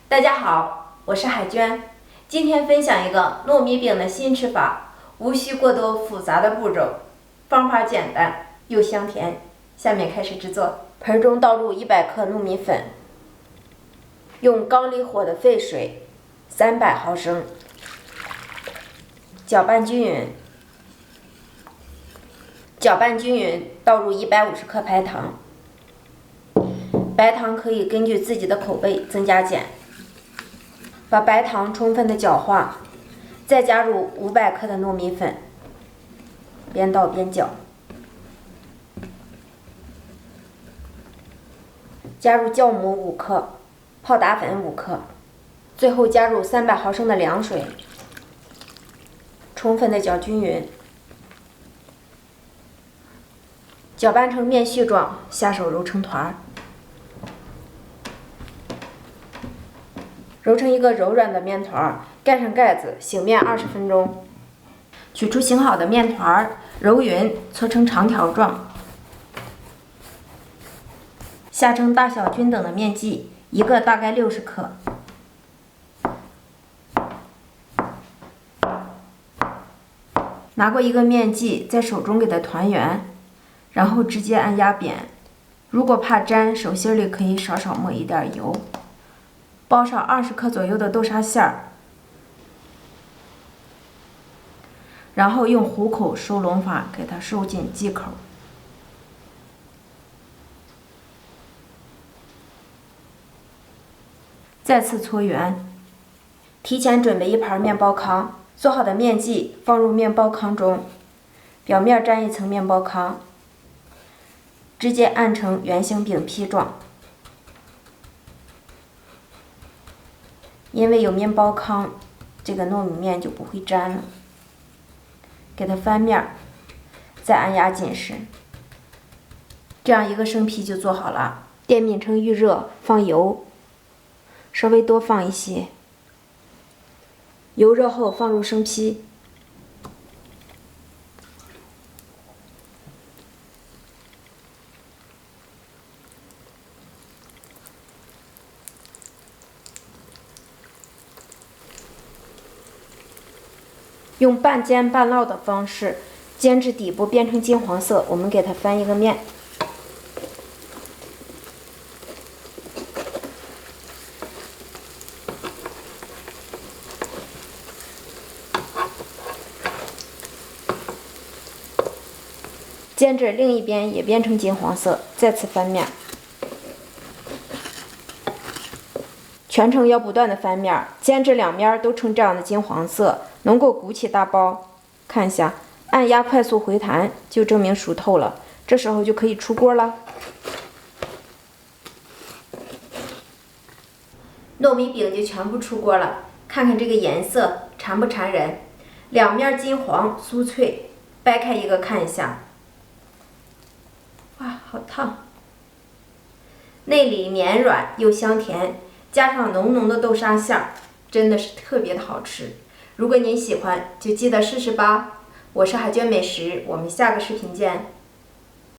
大家好，我是海娟，今天分享一个糯米饼的新吃法，无需过多复杂的步骤，方法简单又香甜。下面开始制作。盆中倒入100克糯米粉，用缸里火的沸水300毫升，搅拌均匀。搅拌均匀，倒入150克白糖。白糖可以根据自己的口味增加减。把白糖充分的搅化，再加入500克的糯米粉，边倒边搅。加入酵母5克，泡打粉5克，最后加入300毫升的凉水，充分的搅均匀。搅拌成面絮状，下手揉成团儿。揉成一个柔软的面团，盖上盖子，醒面20分钟。取出醒好的面团，揉匀，搓成长条状。下成大小均等的面剂，一个大概60克。拿过一个面剂，在手中给它团圆，然后直接按压扁。如果怕粘，手心里可以少少抹一点油。包上20克左右的豆沙馅儿，然后用虎口收拢法给它收紧剂口。再次搓圆。提前准备一盘面包糠，做好的面剂放入面包糠中，表面沾一层面包糠，直接按成圆形饼坯状。因为有面包糠，这个糯米面就不会粘了。给它翻面，再按压紧实。这样一个生坯就做好了。电饼铛预热，放油，稍微多放一些。油热后放入生坯。用半煎半烙的方式煎至底部变成金黄色，我们给它翻一个面。煎至另一边也变成金黄色，再次翻面。全程要不断的翻面，煎至两面都呈这样的金黄色，能够鼓起大包。看一下，按压快速回弹就证明熟透了，这时候就可以出锅了。糯米饼就全部出锅了，看看这个颜色馋不馋人？两面金黄酥脆，掰开一个看一下。哇，好烫！内里绵软又香甜。加上浓浓的豆沙馅儿，真的是特别的好吃。如果您喜欢，就记得试试吧。我是海娟美食，我们下个视频见。